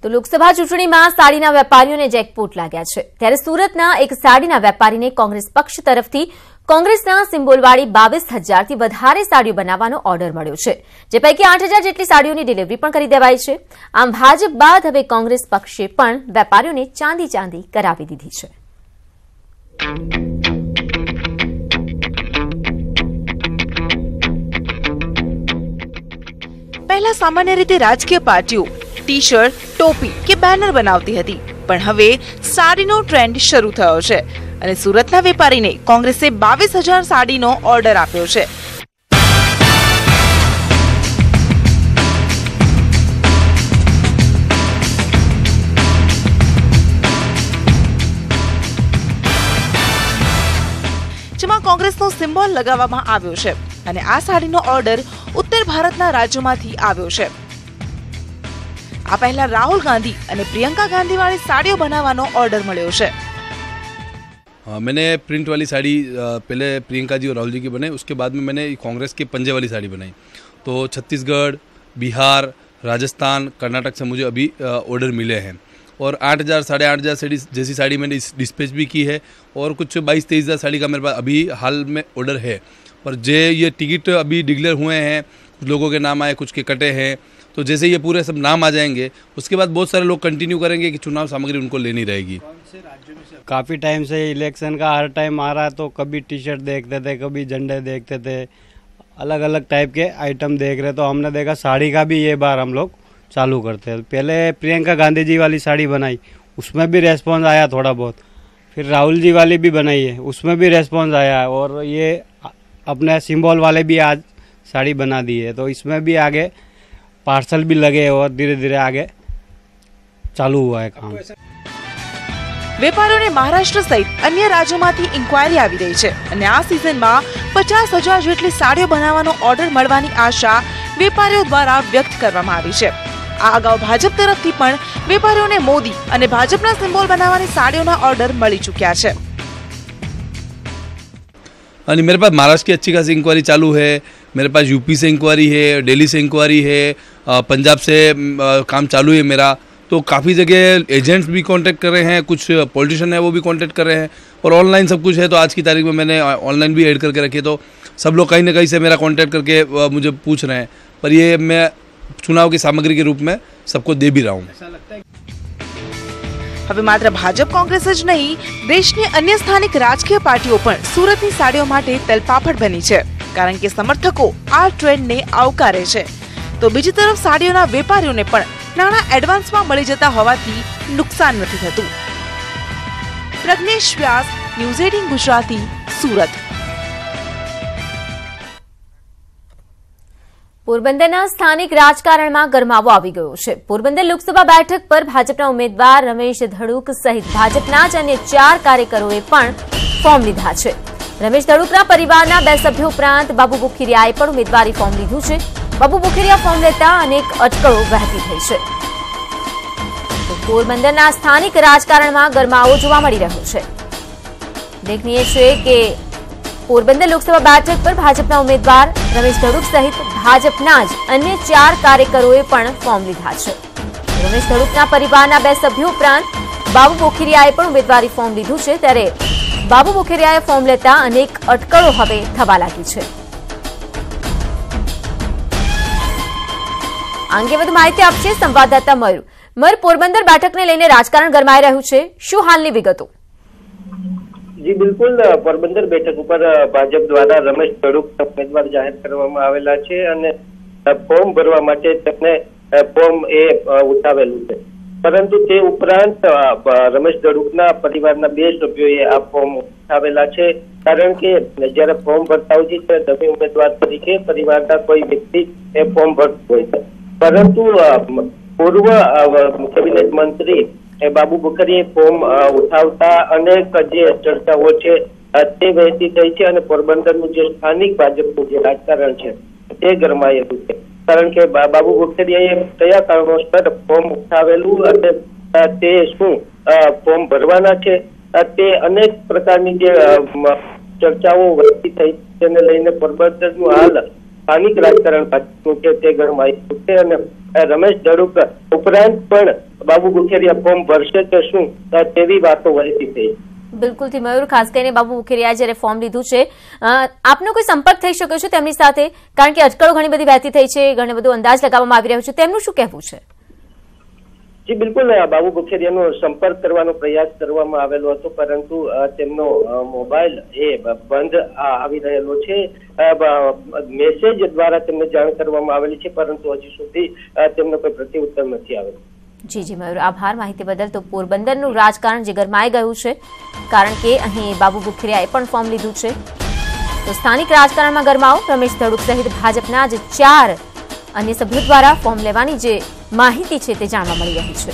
તો લોકસભા ચૂંટણીમાં સાડીના વેપારીઓને જેકપોટ લાગ્યા છે ત્યારે સુરતના એક સાડીના વેપારીને કોંગ્રેસ પક્ષ તરફથી કોંગ્રેસના સિમ્બોલવાળી 22,000 થી વધારે સાડીઓ બનાવવાનો ઓર્ડર મળ્યો છે, જે પૈકી 8,000 જેટલી સાડીઓની ડિલિવરી પણ કરી દેવાઈ છે। આમ ભાજપ બાદ હવે કોંગ્રેસ પક્ષે પણ વેપારીઓને ચાંદી કરાવી દીધી છે। પહેલા સામાન્ય રીતે રાજકીય પાર્ટીઓ ટી-શર્ટ, ટોપી કે બેનર બનાવતી હતી, પણ હવે સાડીનો ટ્રેન્ડ શરૂ થયો છે અને સુરતના વેપારીને કોંગ્રેસે 22,000 સાડીનો ઓર્ડર આપ્યો છે। જેમાં કોંગ્રેસનો સિમ્બોલ લગાવવામાં આવ્યો છે અને આ સાડીનો ઓર્ડર ઉત્તર ભારતના રાજ્યોમાંથી આવ્યો છે। આ પહેલા राहुल गांधी અને प्रियंका गांधी वाली साड़ियों बनावानो ऑर्डर મળ્યો છે। मैंने प्रिंट वाली साड़ी पहले प्रियंका जी और राहुल जी की बनाई, उसके बाद में मैंने कांग्रेस के पंजे वाली साड़ी बनाई। तो छत्तीसगढ़, बिहार, राजस्थान, कर्नाटक से मुझे अभी ऑर्डर मिले हैं और 8,000 साढ़े 8,000 जैसी साड़ी मैंने डिस्पैच भी की है और कुछ 22-23,000 साड़ी का मेरे पास अभी हाल में ऑर्डर है। और ये टिकट अभी डिक्लेयर हुए हैं, कुछ लोगों के नाम आए, कुछ के कटे हैं। तो जैसे ये पूरे सब नाम आ जाएंगे उसके बाद बहुत सारे लोग कंटिन्यू करेंगे कि चुनाव सामग्री उनको लेनी रहेगी। काफ़ी टाइम से इलेक्शन का हर टाइम आ रहा है, तो कभी टी शर्ट देखते थे, कभी झंडे देखते थे, अलग अलग टाइप के आइटम देख रहे। तो हमने देखा साड़ी का भी ये बार हम लोग चालू करते हैं। पहले प्रियंका गांधी जी वाली साड़ी बनाई, उसमें भी रेस्पॉन्स आया थोड़ा बहुत। फिर राहुल जी वाली भी बनाई है, उसमें भी रेस्पॉन्स आया। और ये अपने सिंबल वाले भी आज साड़ी बना दी है, तो इसमें भी आगे पार्सल भी लगे और धीरे धीरे आगे चालू हुआ है काम। વેપારીઓને મહારાષ્ટ્ર સહિત અન્ય રાજ્યોમાંથી ઇન્ક્વાયરી આવી રહી છે અને આ સિઝનમાં 50,000 જેટલી સાડીઓ બનાવવાનો ઓર્ડર મળવાની આશા વેપારીઓ દ્વારા વ્યક્ત કરવામાં આવી છે। આ અગાઉ ભાજપ તરફથી પણ વેપારીઓને મોદી અને ભાજપના સિમ્બોલ બનાવવાની સાડીઓના ઓર્ડર મળી ચૂક્યા છે। और मेरे पास महाराष्ट्र की अच्छी खासी इंक्वायरी चालू है, मेरे पास यूपी से इंक्वायरी है, दिल्ली से इंक्वायरी है, पंजाब से काम चालू है मेरा। तो काफ़ी जगह एजेंट्स भी कांटेक्ट कर रहे हैं, कुछ पॉलिटिशियन है वो भी कांटेक्ट कर रहे हैं और ऑनलाइन सब कुछ है। तो आज की तारीख में मैंने ऑनलाइन भी ऐड करके रखी है, तो सब लोग कहीं ना कहीं से मेरा कांटेक्ट करके मुझे पूछ रहे हैं। पर ये मैं चुनाव की सामग्री के रूप में सबको दे भी रहा हूँ। હવે માત્ર ભાજપ કોંગ્રેસ જ નહીં, દેશની અન્ય સ્થાનિક રાજકીય પાર્ટીઓ પણ સુરતની સાડીઓ માટે તલપાપડ બની છે, કારણ કે સમર્થકો આ ટ્રેન્ડને આવકારે છે। તો બીજી તરફ સાડીઓના વેપારીઓને પણ નાણાં એડવાન્સમાં મળી જતા હોવાથી નુકસાન નથી થતું। પ્રજ્ઞેશ વ્યાસ, ન્યૂઝ 18 ગુજરાતી, સુરત। પોરબંદરના સ્થાનિક રાજકારણમાં ગરમાવો આવી ગયો છે। પોરબંદર લોકસભા બેઠક પર ભાજપના ઉમેદવાર રમેશ ધડુક સહિત ભાજપના જ અન્ય 4 કાર્યકરોએ પણ ફોર્મ લીધા છે। રમેશ ધડુકના પરિવારના 2 સભ્યો ઉપરાંત બાબુ બુખીરિયાએ પણ ઉમેદવારી ફોર્મ લીધું છે। બાબુ બુખીરિયા ફોર્મ લેતા અનેક અટકળો વહેતી થઈ છે। તો પોરબંદરના સ્થાનિક રાજકારણમાં ગરમાવો જોવા મળી રહ્યો છે। ઉલ્લેખનીય છે કે પોરબંદર લોકસભા બેઠક પર ભાજપના ઉમેદવાર રમેશ ધડુક સહિત ભાજપના જ અન્ય 4 કાર્યકરોએ પણ ફોર્મ લીધા છે। રમેશ ધડુકના પરિવારના 2 સભ્યો ઉપરાંત બાબુ બોખીરિયાએ પણ ઉમેદવારી ફોર્મ લીધું છે, ત્યારે બાબુ બોખીરિયાએ ફોર્મ લેતા અનેક અટકળો હવે થવા લાગી છે। આ અંગે વધુ માહિતી આપશે સંવાદદાતા મયુર। પોરબંદર બેઠકને લઈને રાજકારણ ગરમાઈ રહ્યું છે, શું હાલની વિગતો? जी बिल्कुल, पोरबंदर बैठक पर भाजप द्वारा रमेश धड़ुक उम्मीदवार जाहिर કરવામાં આવેલા છે અને ફોર્મ ભરવા માટે તેમને ફોર્મ ઉઠાવેલું છે, પરંતુ તે ઉપરાંત રમેશ ધડુકના પરિવારના 2 સભ્યોએ આ ફોર્મ ઉઠાવેલા છે, કારણ કે જ્યારે ફોર્મ ભરતા હોય છે ત્યારે ડમી ઉમેદવાર તરીકે પરિવારના કોઈ વ્યક્તિ એ ફોર્મ ભરતું હોય છે, પરંતુ પૂર્વ કેબિનેટ મંત્રી બાબુ બુખરીએ ફોર્મ ઉઠાવતા અનેક જે ચર્ચાઓ છે તે વહેતી થઈ છે અને પોરબંદરનું જે સ્થાનિક ભાજપનું જે રાજકારણ છે તે ગરમાયેલું છે, કારણ કે બાબુ બુખરીએ કયા કારણોસર ફોર્મ ઉઠાવેલું અને તે શું ફોર્મ ભરવાના છે તે અનેક પ્રકારની જે ચર્ચાઓ વહેતી થઈ તેને લઈને પોરબંદરનું હાલ સ્થાનિક રાજકારણ ભાજપનું છે તે ગરમાયેલું છે અને રમેશ ધડુક ઉપરાંત પણ બાબુ બુખેરિયા ફોર્મ ભરશે કે શું તેવી વાતો વહેતી થઈ. બિલકુલથી મયુર, ખાસ કરીને બાબુ બુખેરિયા જયારે ફોર્મ લીધું છે, આપનો કોઈ સંપર્ક થઈ શક્યો છે તેમની સાથે? કારણ કે અટકળો ઘણી બધી વહેતી થઈ છે, ઘણો બધો અંદાજ લગાવવામાં આવી રહ્યો છે, તેમનું શું કહેવું છે? જી બિલકુલ, બાબુ બુખેરિયાનો સંપર્ક કરવાનો પ્રયાસ કરવામાં આવેલો હતો, પરંતુ તેમનો મોબાઈલ એ બંધ આવી રહેલો છે. મેસેજ દ્વારા તેમને જાણ કરવામાં આવેલી છે, પરંતુ હજી સુધી તેમનો કોઈ પ્રત્યુત્તર નથી આવેલો. જી મયુર, આભાર માહિતી બદલ. તો પોરબંદરનું રાજકારણ જે ગરમાઈ ગયું છે, કારણ કે અહીં બાબુ બુખેરિયાએ પણ ફોર્મ લીધું છે. તો સ્થાનિક રાજકારણમાં ગરમાવો. રમેશ ધડુક સહિત ભાજપના જે 4 અન્ય સભ્યો દ્વારા ફોર્મ લેવાની જે માહિતી છે તે જાણવા મળી રહી છે.